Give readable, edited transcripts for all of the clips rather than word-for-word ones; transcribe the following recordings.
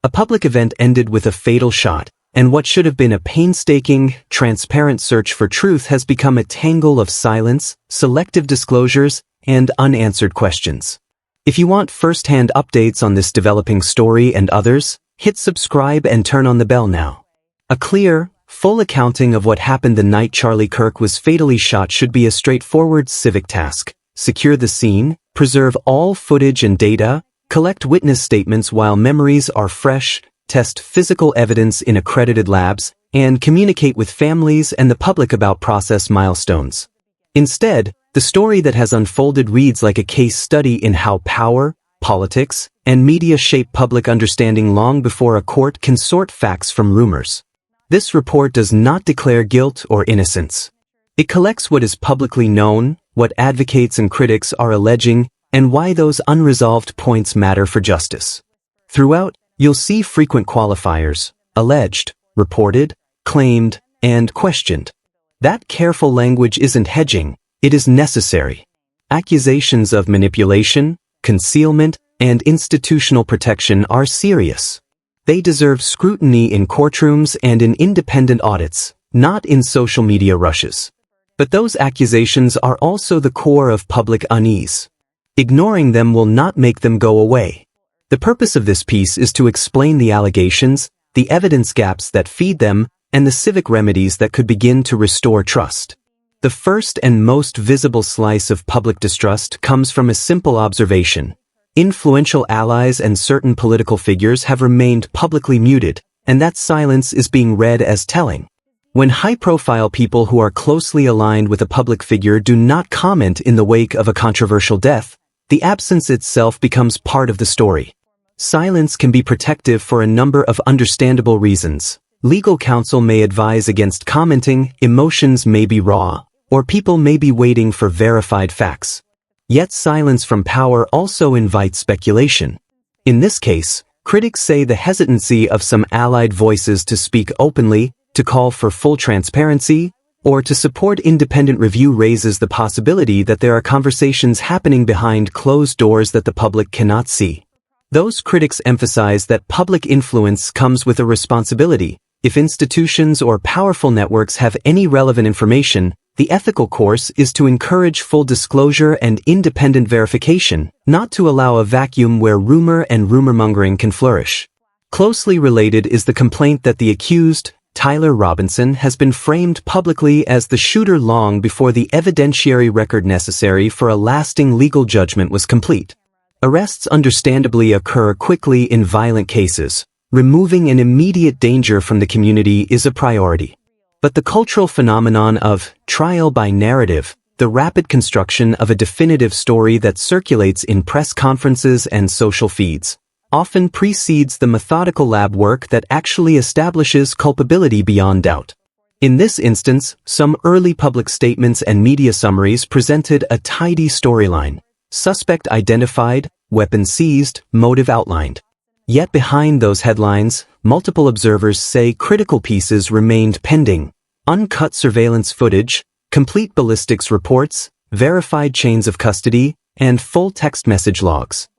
A public event ended with a fatal shot, and what should have been a painstaking, transparent search for truth has become a tangle of silence, selective disclosures, and unanswered questions. If you want first-hand updates on this developing story and others, hit subscribe and turn on the bell now. A clear, full accounting of what happened the night Charlie Kirk was fatally shot should be a straightforward civic task. Secure the scene, preserve all footage and data, collect witness statements while memories are fresh, test physical evidence in accredited labs, and communicate with families and the public about process milestones. Instead, the story that has unfolded reads like a case study in how power, politics, and media shape public understanding long before a court can sort facts from rumors. This report does not declare guilt or innocence. It collects what is publicly known, what advocates and critics are alleging, and why those unresolved points matter for justice. Throughout, you'll see frequent qualifiers: alleged, reported, claimed, and questioned. That careful language isn't hedging, it is necessary. Accusations of manipulation, concealment, and institutional protection are serious. They deserve scrutiny in courtrooms and in independent audits, not in social media rushes. But those accusations are also the core of public unease. Ignoring them will not make them go away. The purpose of this piece is to explain the allegations, the evidence gaps that feed them, and the civic remedies that could begin to restore trust. The first and most visible slice of public distrust comes from a simple observation. Influential allies and certain political figures have remained publicly muted, and that silence is being read as telling. When high-profile people who are closely aligned with a public figure do not comment in the wake of a controversial death, the absence itself becomes part of the story. Silence can be protective for a number of understandable reasons. Legal counsel may advise against commenting, emotions may be raw, or people may be waiting for verified facts. Yet silence from power also invites speculation. In this case, critics say the hesitancy of some allied voices to speak openly, to call for full transparency, or to support independent review raises the possibility that there are conversations happening behind closed doors that the public cannot see. Those critics emphasize that public influence comes with a responsibility. If institutions or powerful networks have any relevant information, the ethical course is to encourage full disclosure and independent verification, not to allow a vacuum where rumor and rumor-mongering can flourish. Closely related is the complaint that the accused, Tyler Robinson, has been framed publicly as the shooter long before the evidentiary record necessary for a lasting legal judgment was complete. Arrests understandably occur quickly in violent cases. Removing an immediate danger from the community is a priority. But the cultural phenomenon of trial by narrative, the rapid construction of a definitive story that circulates in press conferences and social feeds, often precedes the methodical lab work that actually establishes culpability beyond doubt. In this instance, some early public statements and media summaries presented a tidy storyline: suspect identified, weapon seized, motive outlined. Yet behind those headlines, multiple observers say critical pieces remained pending: uncut surveillance footage, complete ballistics reports, verified chains of custody, and full text message logs.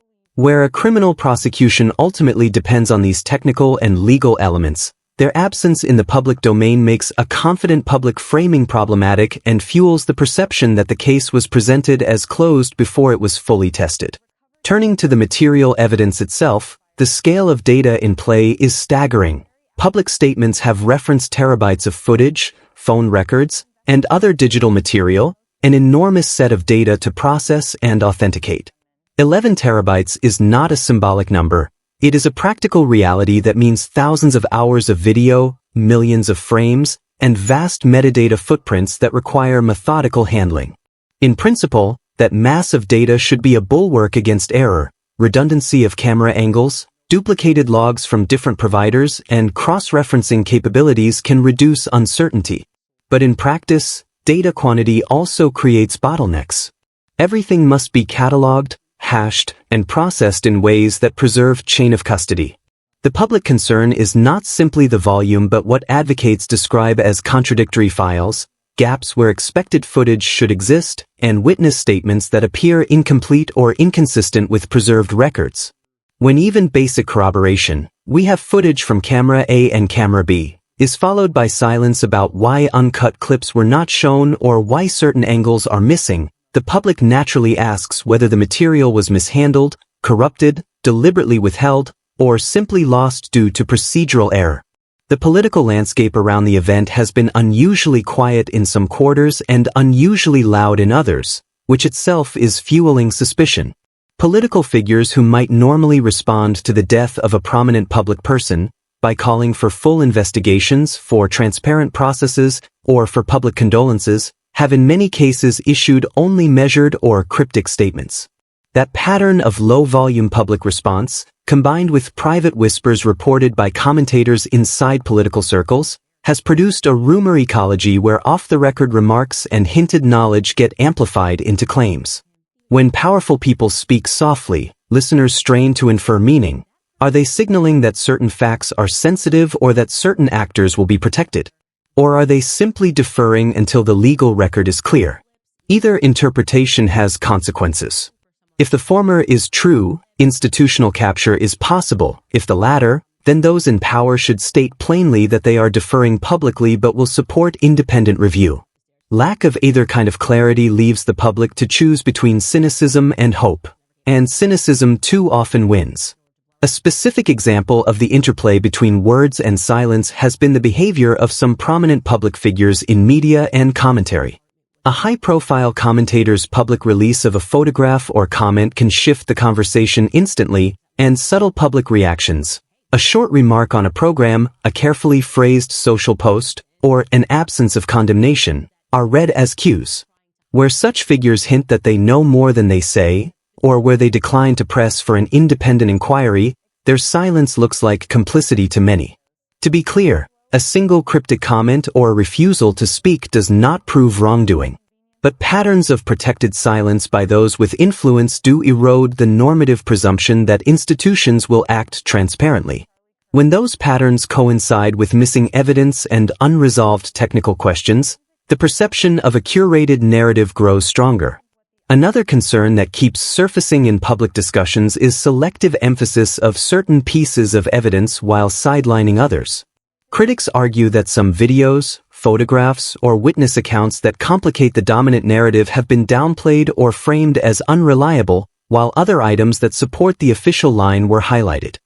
Where a criminal prosecution ultimately depends on these technical and legal elements, their absence in the public domain makes a confident public framing problematic and fuels the perception that the case was presented as closed before it was fully tested. Turning to the material evidence itself, the scale of data in play is staggering. Public statements have referenced terabytes of footage, phone records, and other digital material, an enormous set of data to process and authenticate. 11 terabytes is not a symbolic number. It is a practical reality that means thousands of hours of video, millions of frames, and vast metadata footprints that require methodical handling. In principle, that massive data should be a bulwark against error. Redundancy of camera angles, duplicated logs from different providers, and cross-referencing capabilities can reduce uncertainty. But in practice, data quantity also creates bottlenecks. Everything must be cataloged, hashed, and processed in ways that preserve chain of custody. The public concern is not simply the volume but what advocates describe as contradictory files, gaps where expected footage should exist, and witness statements that appear incomplete or inconsistent with preserved records. When even basic corroboration, "We have footage from camera A and camera B," is followed by silence about why uncut clips were not shown or why certain angles are missing, the public naturally asks whether the material was mishandled, corrupted, deliberately withheld, or simply lost due to procedural error. The political landscape around the event has been unusually quiet in some quarters and unusually loud in others, which itself is fueling suspicion. Political figures who might normally respond to the death of a prominent public person by calling for full investigations, for transparent processes, or for public condolences, have in many cases issued only measured or cryptic statements. That pattern of low-volume public response, combined with private whispers reported by commentators inside political circles, has produced a rumor ecology where off-the-record remarks and hinted knowledge get amplified into claims. When powerful people speak softly, listeners strain to infer meaning. Are they signaling that certain facts are sensitive or that certain actors will be protected? Or are they simply deferring until the legal record is clear? Either interpretation has consequences. If the former is true, institutional capture is possible. If the latter, then those in power should state plainly that they are deferring publicly but will support independent review. Lack of either kind of clarity leaves the public to choose between cynicism and hope. And cynicism too often wins. A specific example of the interplay between words and silence has been the behavior of some prominent public figures in media and commentary. A high-profile commentator's public release of a photograph or comment can shift the conversation instantly, and subtle public reactions, a short remark on a program, a carefully phrased social post, or an absence of condemnation, are read as cues. Where such figures hint that they know more than they say, or where they decline to press for an independent inquiry, their silence looks like complicity to many. To be clear, a single cryptic comment or a refusal to speak does not prove wrongdoing. But patterns of protected silence by those with influence do erode the normative presumption that institutions will act transparently. When those patterns coincide with missing evidence and unresolved technical questions, the perception of a curated narrative grows stronger. Another concern that keeps surfacing in public discussions is selective emphasis of certain pieces of evidence while sidelining others. Critics argue that some videos, photographs, or witness accounts that complicate the dominant narrative have been downplayed or framed as unreliable, while other items that support the official line were highlighted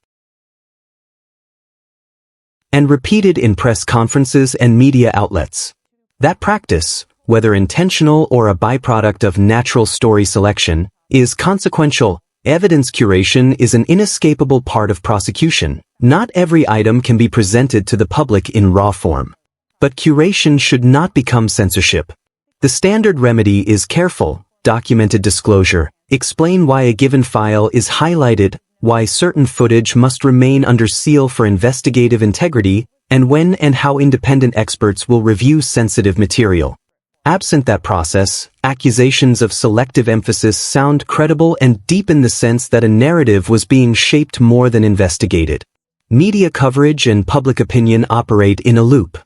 and repeated in press conferences and media outlets. That practice, whether intentional or a byproduct of natural story selection, is consequential. Evidence curation is an inescapable part of prosecution. Not every item can be presented to the public in raw form. But curation should not become censorship. The standard remedy is careful, documented disclosure. Explain why a given file is highlighted, why certain footage must remain under seal for investigative integrity, and when and how independent experts will review sensitive material. Absent that process, accusations of selective emphasis sound credible and deepen the sense that a narrative was being shaped more than investigated. Media coverage and public opinion operate in a loop.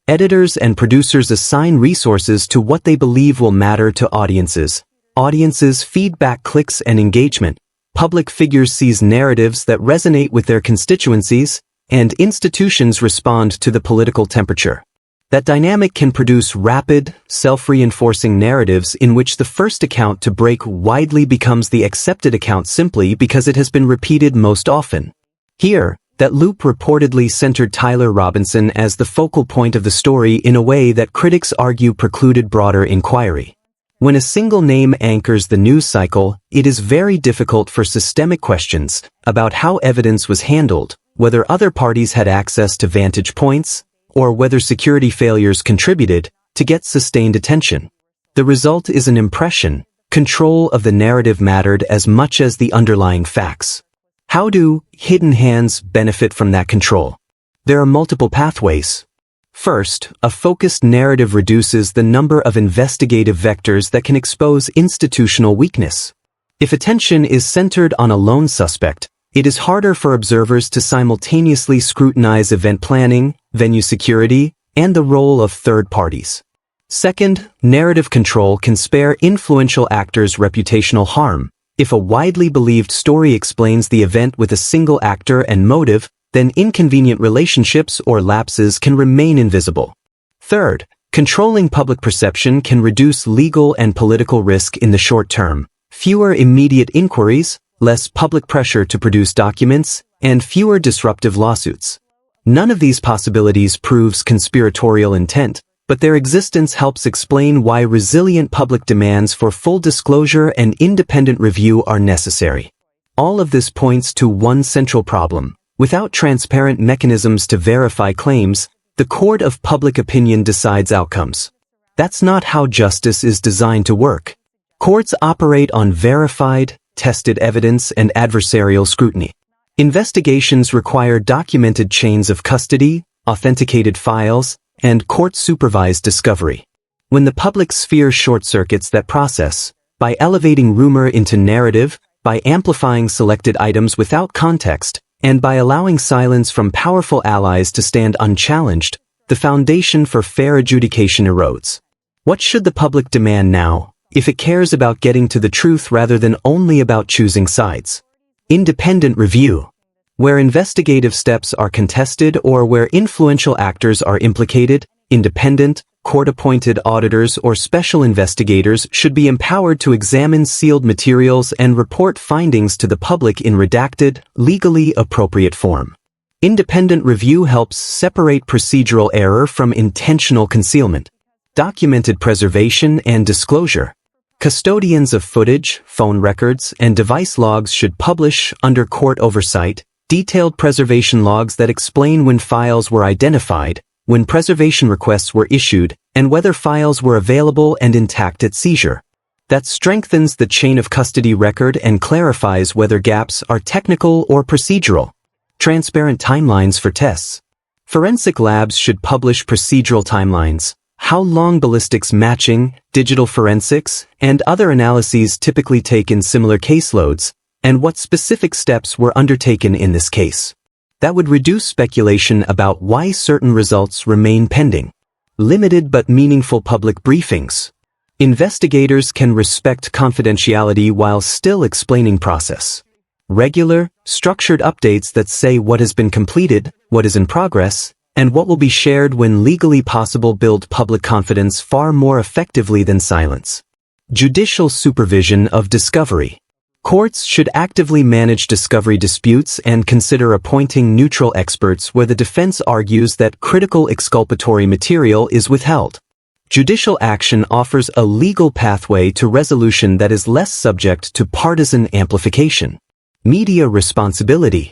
Editors and producers assign resources to what they believe will matter to audiences. Audiences feedback clicks and engagement. Public figures seize narratives that resonate with their constituencies, and institutions respond to the political temperature. That dynamic can produce rapid, self-reinforcing narratives in which the first account to break widely becomes the accepted account simply because it has been repeated most often. Here, that loop reportedly centered Tyler Robinson as the focal point of the story in a way that critics argue precluded broader inquiry. When a single name anchors the news cycle, it is very difficult for systemic questions about how evidence was handled, whether other parties had access to vantage points, or whether security failures contributed, to get sustained attention. The result is an impression. Control of the narrative mattered as much as the underlying facts. How do hidden hands benefit from that control? There are multiple pathways. First, a focused narrative reduces the number of investigative vectors that can expose institutional weakness. If attention is centered on a lone suspect, it is harder for observers to simultaneously scrutinize event planning, venue security, and the role of third parties. Second, narrative control can spare influential actors reputational harm. If a widely believed story explains the event with a single actor and motive, then inconvenient relationships or lapses can remain invisible. Third, controlling public perception can reduce legal and political risk in the short term. Fewer immediate inquiries, less public pressure to produce documents, and fewer disruptive lawsuits. None of these possibilities proves conspiratorial intent, but their existence helps explain why resilient public demands for full disclosure and independent review are necessary. All of this points to one central problem. Without transparent mechanisms to verify claims, the court of public opinion decides outcomes. That's not how justice is designed to work. Courts operate on verified, tested evidence and adversarial scrutiny. Investigations require documented chains of custody, authenticated files, and court-supervised discovery. When the public sphere short-circuits that process, by elevating rumor into narrative, by amplifying selected items without context, and by allowing silence from powerful allies to stand unchallenged, the foundation for fair adjudication erodes. What should the public demand now, if it cares about getting to the truth rather than only about choosing sides? Independent review. Where investigative steps are contested or where influential actors are implicated, independent, court-appointed auditors or special investigators should be empowered to examine sealed materials and report findings to the public in redacted, legally appropriate form. Independent review helps separate procedural error from intentional concealment. Documented preservation and disclosure. Custodians of footage, phone records, and device logs should publish, under court oversight, detailed preservation logs that explain when files were identified, when preservation requests were issued, and whether files were available and intact at seizure. That strengthens the chain of custody record and clarifies whether gaps are technical or procedural. Transparent timelines for tests. Forensic labs should publish procedural timelines, how long ballistics matching, digital forensics, and other analyses typically take in similar caseloads, and what specific steps were undertaken in this case. That would reduce speculation about why certain results remain pending. Limited but meaningful public briefings. Investigators can respect confidentiality while still explaining process. Regular, structured updates that say what has been completed, what is in progress, and what will be shared when legally possible build public confidence far more effectively than silence. Judicial supervision of discovery. Courts should actively manage discovery disputes and consider appointing neutral experts where the defense argues that critical exculpatory material is withheld. Judicial action offers a legal pathway to resolution that is less subject to partisan amplification. Media responsibility.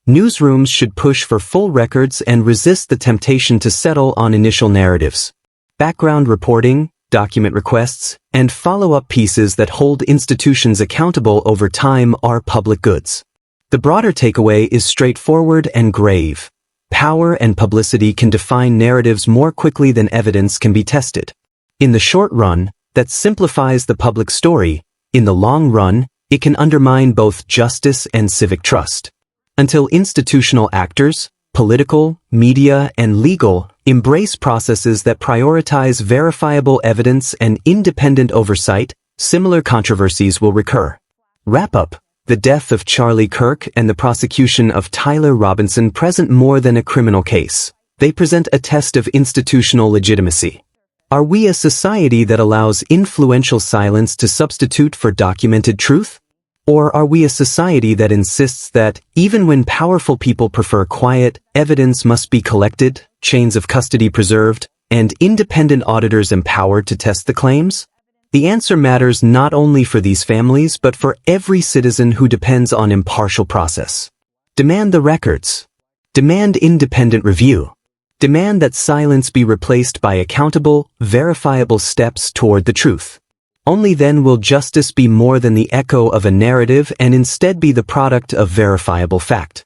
Newsrooms should push for full records and resist the temptation to settle on initial narratives. Background reporting, document requests, and follow-up pieces that hold institutions accountable over time are public goods. The broader takeaway is straightforward and grave. Power and publicity can define narratives more quickly than evidence can be tested. In the short run, that simplifies the public story. In the long run, it can undermine both justice and civic trust. Until institutional actors, political, media, and legal, embrace processes that prioritize verifiable evidence and independent oversight, similar controversies will recur. Wrap-up. The death of Charlie Kirk and the prosecution of Tyler Robinson present more than a criminal case. They present a test of institutional legitimacy. Are we a society that allows influential silence to substitute for documented truth? Or are we a society that insists that, even when powerful people prefer quiet, evidence must be collected, chains of custody preserved, and independent auditors empowered to test the claims? The answer matters not only for these families but for every citizen who depends on impartial process. Demand the records. Demand independent review. Demand that silence be replaced by accountable, verifiable steps toward the truth. Only then will justice be more than the echo of a narrative and instead be the product of verifiable fact.